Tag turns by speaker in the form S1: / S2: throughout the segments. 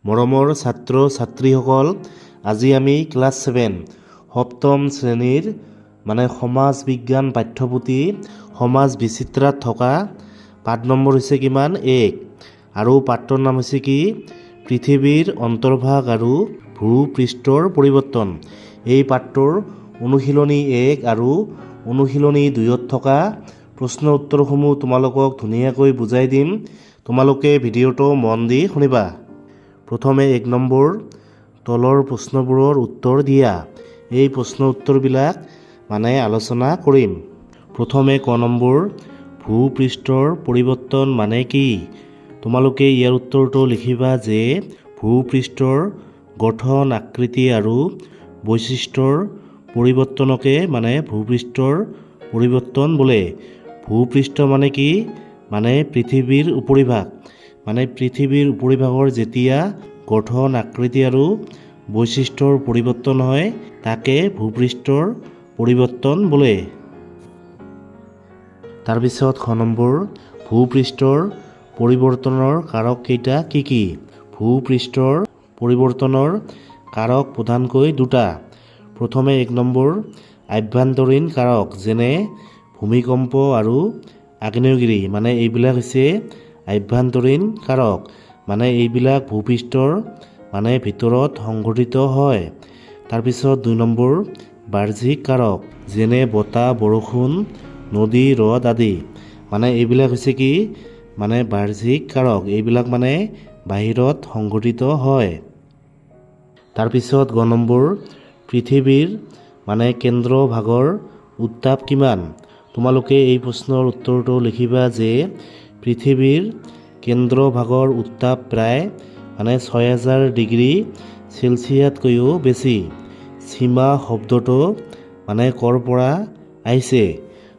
S1: মৰমৰ ছাত্ৰ ছাত্ৰীসকল, আজি আমি ক্লাছ 7 সপ্তম শ্ৰেণীৰ সমাজ বিজ্ঞান পাঠ্যপুথি সমাজ বিচিত্ৰাত থকা পাঠ নম্বৰ হৈছে কিমান 1 আৰু পাঠটোৰ নাম হৈছে কি পৃথিৱীৰ অন্তৰ্ভাগ আৰু ভূপৃষ্ঠৰ পৰিৱৰ্তন। এই পাঠটোৰ অনুশীলনী 1 আৰু অনুশীলনী 2ত থকা প্ৰশ্ন উত্তৰসমূহ তোমালোকক ধুনীয়াকৈ বুজাই দিম। তোমালোকে ভিডিঅ'টো মন দি শুনিবা। প্ৰথমে 1 নম্বৰ তলৰ প্ৰশ্নবোৰৰ উত্তৰ দিয়া। এই প্ৰশ্ন উত্তৰবিলাক আলোচনা কৰিম। প্ৰথমে ক নম্বৰ ভূপৃষ্ঠৰ পৰিৱৰ্তন মানে কি? তোমালোকে ইয়াৰ উত্তৰটো লিখিবা যে ভূপৃষ্ঠৰ গঠন আকৃতি আৰু বৈশিষ্ট্যৰ পৰিৱৰ্তনকে ভূপৃষ্ঠৰ পৰিৱৰ্তন বোলে। ভূপৃষ্ঠ মানে কি? পৃথিৱীৰ উপৰিভাগ। পৃথিৱীৰ উপৰিভাগৰ যেতিয়া গঠন আকৃতি আৰু বৈশিষ্ট্যৰ পৰিৱৰ্তন হয় তাকে ভূপৃষ্ঠৰ পৰিৱৰ্তন বোলে। তাৰপিছত খ নম্বৰ ভূপৃষ্ঠৰ পৰিৱৰ্তনৰ কাৰক কেইটা কি কি? ভূপৃষ্ঠৰ পৰিৱৰ্তনৰ কাৰক প্ৰধানকৈ 2টা। প্ৰথমে 1 নম্বৰ আভ্যন্তৰীণ কাৰক, যেনে ভূমিকম্প আৰু আগ্নেয়গিৰি। এইবিলাক হৈছে আভ্যন্তৰীণ কাৰক। এইবিলাক ভূপৃষ্ঠৰ ভিতৰত সংঘটিত হয়। তাৰপিছত 2 নম্বৰ বাহ্যিক কাৰক, যেনে বতাহ, বৰষুণ, নদী, হ্ৰদ আদি। এইবিলাক হৈছে কি বাহ্যিক কাৰক। এইবিলাক বাহিৰত সংঘটিত হয়। তাৰপিছত গ নম্বৰ পৃথিৱীৰ কেন্দ্ৰভাগৰ উত্তাপ কিমান? তোমালোকে এই প্ৰশ্নৰ উত্তৰটো লিখিবা যে পৃথিৱীৰ কেন্দ্ৰভাগৰ উত্তাপ প্ৰায় 6000 ডিগ্ৰী চেলচিয়াছতকৈও বেছি। সীমা শব্দটো ক'ৰ পৰা আহিছে?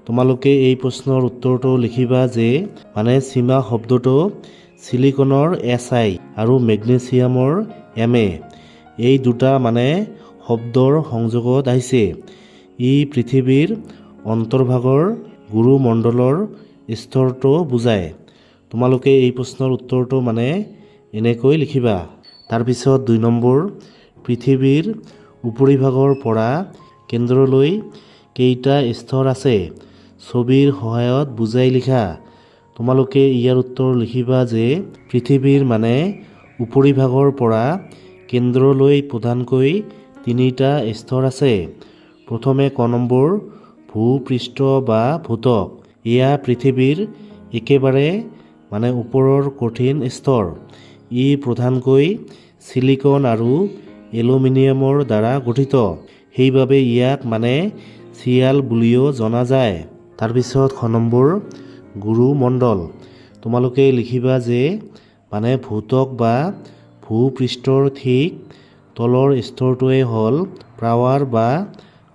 S1: তোমালোকে এই প্ৰশ্নৰ উত্তৰটো লিখিবা যে সীমা শব্দটো চিলিকনৰ Si আৰু মেগনেছিয়ামৰ Ma এই দুটা শব্দৰ সংযোগত আহিছে। ই পৃথিৱীৰ অন্তৰ্ভাগৰ গুৰুমণ্ডলৰ স্তৰটো বুজায়। তোমালোকে এই প্ৰশ্নৰ উত্তৰটো এনেকৈ লিখিবা। তাৰপিছত 2 নম্বৰ পৃথিৱীৰ উপৰিভাগৰ পৰা কেন্দ্ৰলৈ কেইটা স্তৰ আছে? ছবিৰ সহায়ত বুজাই লিখা। তোমালোকে ইয়াৰ উত্তৰ লিখিবা যে পৃথিৱীৰ উপৰিভাগৰ পৰা কেন্দ্ৰলৈ প্ৰধানকৈ 3টা স্তৰ আছে। প্ৰথমে ক নম্বৰ ভূপৃষ্ঠ বা ভূত্বক। এয়া পৃথিৱীৰ একেবাৰে ওপৰৰ কঠিন স্তৰ। ই প্ৰধানকৈ চিলিকন আৰু এলুমিনিয়ামৰ দ্বাৰা গঠিত। সেইবাবে ইয়াক চিয়াল বুলিও জনা যায়। তাৰপিছত খ নম্বৰ গুৰুমণ্ডল। তোমালোকে লিখিবা যে ভূত্বক বা ভূপৃষ্ঠৰ ঠিক তলৰ স্তৰটোৱে হ'ল প্ৰাৱাৰ বা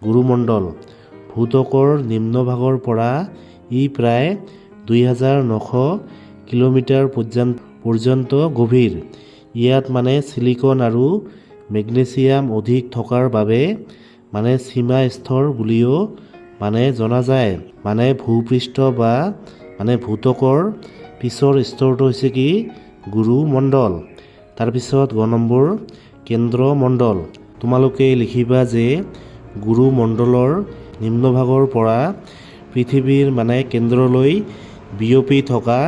S1: গুৰুমণ্ডল। ভূত্বকৰ নিম্নভাগৰ পৰা ই প্ৰায় 2900 কিলোমিটাৰ পৰ্যন্ত গভীৰ। ইয়াত চিলিকন আৰু মেগনেছিয়াম অধিক থকাৰ বাবে সীমা স্তৰ বুলিও জনা যায়। ভূপৃষ্ঠ বা ভূত্বকৰ পিছৰ স্তৰটো হৈছে কি গুৰুমণ্ডল। তাৰপিছত গ নম্বৰ কেন্দ্ৰমণ্ডল। তোমালোকে লিখিবা যে গুৰুমণ্ডলৰ নিম্নভাগৰ পৰা পৃথিৱীৰ কেন্দ্ৰলৈ বিয়পি থকা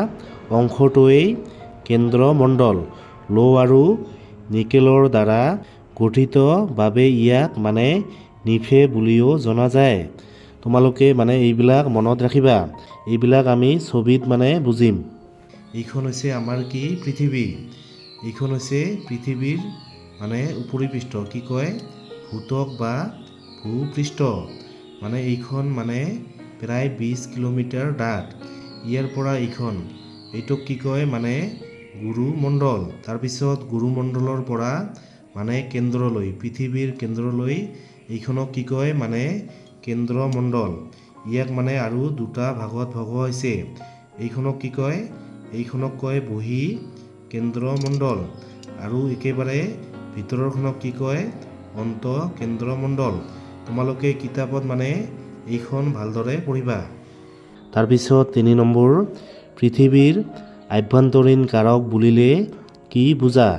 S1: অংশটোৱেই কেন্দ্ৰমণ্ডল। লৌ আৰু নিকেলৰ দ্বাৰা গঠিত বাবে ইয়াক নিফে বুলিও জনা যায়। তোমালোকে এইবিলাক মনত ৰাখিবা। এইবিলাক আমি ছবিত বুজিম। এইখন হৈছে আমাৰ কি পৃথিৱী। এইখন হৈছে পৃথিৱীৰ উপৰিপৃষ্ঠ, কি কয় ভূত্বক বা ভূপৃষ্ঠ। এইখন প্ৰায় 20 কিলোমিটাৰ ডাঠ। ইয়াৰ পৰা এইটোক কি কয় গুৰুমণ্ডল। তাৰপিছত গুৰুমণ্ডলৰ পৰা কেন্দ্ৰলৈ, পৃথিৱীৰ কেন্দ্ৰলৈ এইখনক কি কয় কেন্দ্ৰমণ্ডল। ইয়াক আৰু 2টা ভাগত ভগোৱা হৈছে। এইখনক কি কয়? এইখনক কয় বহি কেন্দ্ৰমণ্ডল আৰু একেবাৰে ভিতৰৰখনক কি কয় অন্ত কেন্দ্ৰমণ্ডল। তোমালোকে কিতাপত এইখন ভালদৰে পঢ়িবা। তাৰপিছত 3 নম্বৰ পৃথিৱীৰ আভ্যন্তৰীণ কাৰক বুলিলে কি বুজা?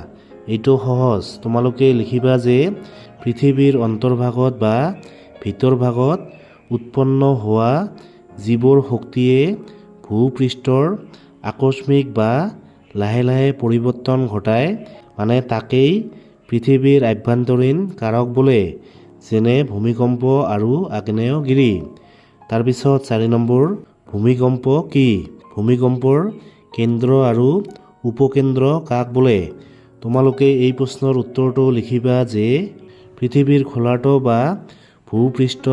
S1: এইটো সহজ। তোমালোকে লিখিবা যে পৃথিৱীৰ অন্তৰ্ভাগত বা ভিতৰ ভাগত উৎপন্ন হোৱা যিবোৰ শক্তিয়ে ভূপৃষ্ঠৰ আকস্মিক বা লাহে লাহে পৰিৱৰ্তন ঘটায় মানে তাকেই পৃথিৱীৰ আভ্যন্তৰীণ কাৰক বোলে, যেনে ভূমিকম্প আৰু আগ্নেয়গিৰি। তাৰপিছত 4 নম্বৰ, ভূমিকম্প কি? ভূমিকম্পৰ কেন্দ্ৰ আৰু উপকেন্দ্ৰ কাক বোলে? তোমালোকে এই প্ৰশ্নৰ উত্তৰটো লিখিবা যে পৃথিৱীৰ খোলাটো বা ভূপৃষ্ঠ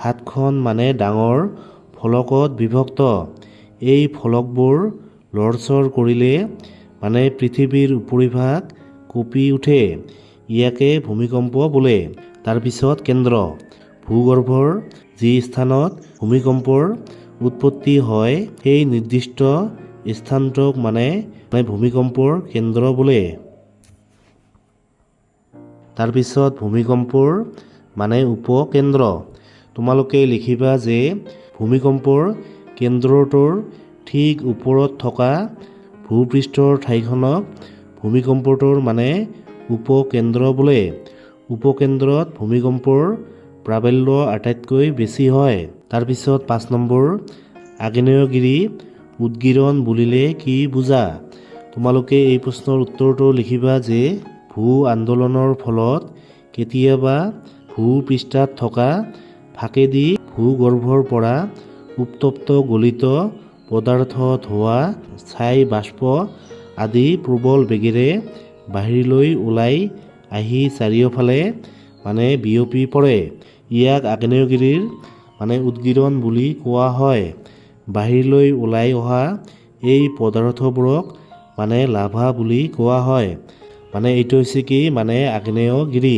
S1: 7খন মানে ডাঙৰ ফলকত বিভক্ত। এই ফলকবোৰ লৰচৰ কৰিলে মানে পৃথিৱীৰ উপৰিভাগ কঁপি উঠে, ইয়াকে ভূমিকম্প বোলে। তাৰপিছত কেন্দ্ৰ, ভূগৰ্ভৰ যি স্থানত ভূমিকম্পৰ উৎপত্তি হয় সেই নিৰ্দিষ্ট স্থানটোক মানে ভূমিকম্পৰ কেন্দ্ৰ বোলে। তাৰপিছত ভূমিকম্পৰ মানে উপকেন্দ্ৰ। তোমালোকে লিখিবা যে ভূমিকম্পৰ কেন্দ্ৰটোৰ ঠিক ওপৰত থকা ভূপৃষ্ঠৰ ঠাইখনক ভূমিকম্পটোৰ মানে উপকেন্দ্ৰ বোলে। উপকেন্দ্ৰত ভূমিকম্পৰ প্ৰাবল্য আটাইতকৈ বেছি হয়। তাৰপিছত 5 নম্বৰ, আগ্নেয়গিৰি উদগীৰণ বুলিলে কি বুজা? তোমালোকে এই প্ৰশ্নৰ উত্তৰটো লিখিবা যে ভূ আন্দোলনৰ ফলত কেতিয়াবা ভূপৃষ্ঠত থকা ফাকেদি ভূগৰ্ভৰ পৰা উত্তপ্ত গলিত পদাৰ্থত হোৱা ছাই বাষ্প আদি প্ৰবল বেগেৰে বাহিৰলৈ ওলাই আহি চাৰিওফালে মানে বিয়পি পৰে। ইয়াক আগ্নেয়গিৰিৰ মানে উদগীৰণ বুলি কোৱা হয়। বাহিৰলৈ ওলাই অহা এই পদাৰ্থবোৰক মানে লাভা বুলি কোৱা হয়। মানে এইটো হৈছে কি মানে আগ্নেয়গিৰি।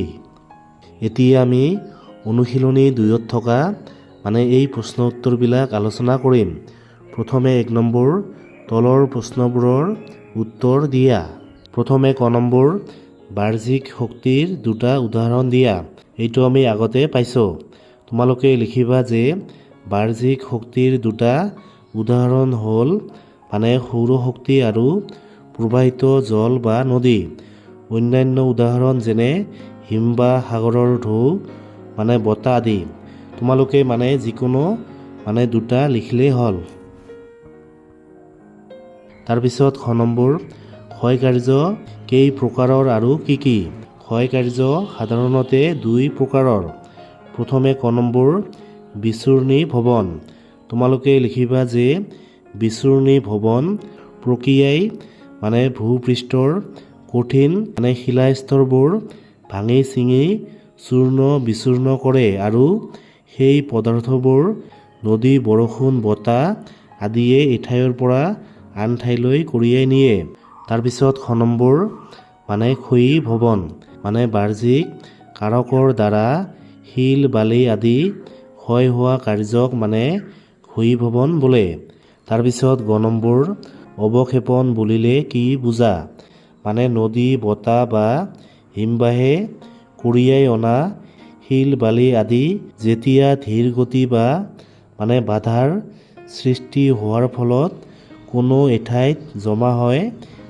S1: এতিয়া আমি অনুশীলনী 2ত থকা মানে এই প্ৰশ্ন উত্তৰবিলাক আলোচনা কৰিম। প্ৰথমে 1 নম্বৰ, তলৰ প্ৰশ্নবোৰৰ উত্তৰ দিয়া। প্ৰথমে ক নম্বৰ, বাহ্যিক শক্তিৰ 2টা উদাহৰণ দিয়া। এইটো আমি আগতে পাইছোঁ। তোমালোকে লিখিবা যে বাহ্যিক শক্তিৰ 2টা উদাহৰণ হ'ল মানে সৌৰশক্তি আৰু প্ৰবাহিত জল বা নদী। অন্যান্য উদাহৰণ যেনে হিম বা সাগৰৰ ঢৌ মানে বতাহ আদি। তোমালোকে মানে যিকোনো মানে 2টা লিখিলেই হ'ল। তাৰপিছত খ নম্বৰ, ক্ষয় কাৰ্য কেই প্ৰকাৰৰ আৰু কি কি? ক্ষয় কাৰ্য সাধাৰণতে 2 প্ৰকাৰৰ। প্ৰথমে ক নম্বৰ, বিচূৰ্ণী ভৱন। তোমালোকে লিখিবা যে বিচূৰ্ণী ভৱন প্ৰক্ৰিয়াই মানে ভূপৃষ্ঠৰ কঠিন মানে শিলাস্তৰবোৰ ভাঙি ছিঙি চূৰ্ণ বিচূৰ্ণ কৰে আৰু সেই পদাৰ্থবোৰ নদী, বৰষুণ, বতাহ আদিয়ে এঠাইৰ পৰা আন ঠাইলৈ কঢ়িয়াই নিয়ে। তাৰপিছত খ নম্বৰ, মানে ক্ষয়ী ভৱন মানে বাহ্যিক কাৰকৰ দ্বাৰা শিল, বালি আদি ক্ষয় হোৱা কাৰ্যক মানে ক্ষয়ী ভৱন বোলে। তাৰপিছত গ নম্বৰ, অৱক্ষেপন বুলিলে কি বুজা? মানে নদী, বতাহ বা হিমবাহে কঢ়িয়াই অনা শিল, বালি আদি যেতিয়া ধীৰ গতি বা মানে বাধাৰ সৃষ্টি হোৱাৰ ফলত কোনো এঠাইত জমা হয়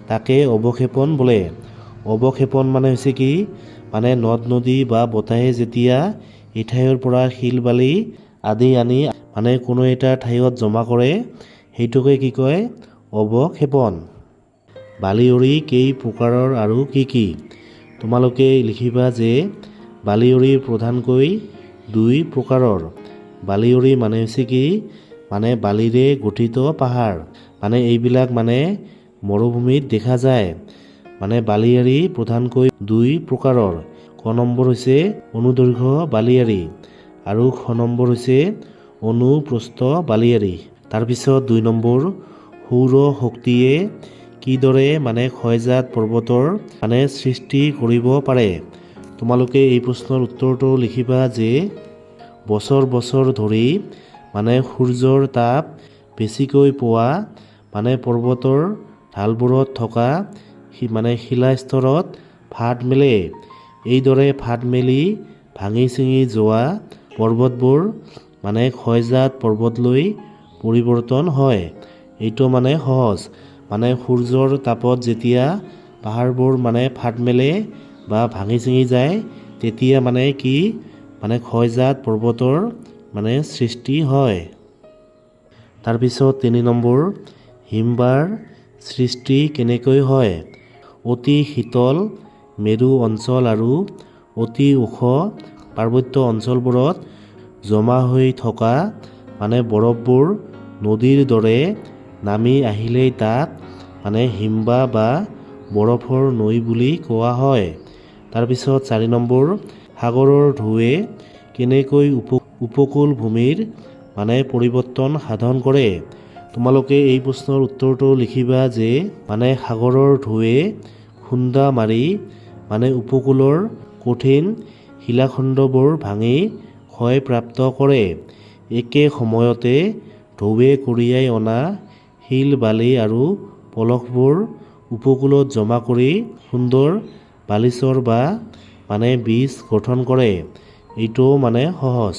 S1: তাকে অৱক্ষেপন বোলে। অৱক্ষেপন মানে হৈছে কি মানে নদ নদী বা বতাহে যেতিয়া এঠাইৰ পৰা শিল, বালি আদি আনি মানে কোনো এটা ঠাইত জমা কৰে সেইটোকে কি কয়? অৱক্ষেপন। বালিয়ৰী কেই প্ৰকাৰৰ আৰু কি কি? তোমালোকে লিখিবা যে বালিয়ৰী প্ৰধানকৈ 2 প্ৰকাৰৰ। বালিয়ৰী মানে হৈছে কি মানে বালিৰে গঠিত পাহাৰ। মানে এইবিলাক মানে মৰুভূমিত দেখা যায়। মানে বালিয়াৰী প্ৰধানকৈ 2 প্ৰকাৰৰ। ক নম্বৰ হৈছে অনুদৈৰ্ঘ্য বালিয়াৰী আৰু খ নম্বৰ হৈছে অনুপ্ৰস্থ বালিয়াৰী। তাৰপিছত 2 নম্বৰ, সৌৰ শক্তিয়ে কিদৰে মানে ক্ষয়জাত পৰ্বতৰ মানে সৃষ্টি কৰিব পাৰে? তোমালোকে এই প্ৰশ্নৰ উত্তৰটো লিখিবা যে বছৰ বছৰ ধৰি মানে সূৰ্যৰ তাপ বেছিকৈ পোৱা মানে পৰ্বতৰ ঢালবোৰত থকা মানে শিলাস্তৰত ফাট মেলে। এইদৰে ফাট মেলি ভাঙি ছিঙি যোৱা পৰ্বতবোৰ মানে ক্ষয়জাত পৰ্বতলৈ পৰিৱৰ্তন হয়। এইটো মানে সহজ। মানে সূৰ্যৰ তাপত যেতিয়া পাহাৰবোৰ মানে ফাট মেলে বা ভাঙি চিঙি যায় তেতিয়া মানে কি মানে ক্ষয়জাত পৰ্বতৰ মানে সৃষ্টি হয়। তাৰপিছত 3 নম্বৰ হিমবাহ সৃষ্টি কেনেকৈ হয়। অতি শীতল মেৰু অঞ্চল আৰু অতি ওখ পাৰ্বত্য অঞ্চলবোৰত জমা হৈ থকা মানে বৰফবোৰ নদীৰ দৰে নামি আহিলেই তাক মানে হিমবাহ বা বৰফৰ নৈ বুলি কোৱা হয়। তাৰপিছত 4 নম্বৰ সাগৰৰ ঢৌৱে কেনেকৈ উপকূল ভূমিৰ মানে পৰিৱৰ্তন সাধন কৰে। তোমালোকে এই প্ৰশ্নৰ উত্তৰটো লিখিবা যে মানে সাগৰৰ ঢৌৱে খুন্দা মাৰি মানে উপকূলৰ কঠিন শিলাখণ্ডবোৰ ভাঙি ক্ষয়প্ৰাপ্ত কৰে। একে সময়তে ঢৌৱে কঢ়িয়াই অনা শিল বালি আৰু পলসবোৰ উপকূলত জমা কৰি সুন্দৰ বালিচৰ বা মানে বীজ গঠন কৰে। এইটো মানে সহজ।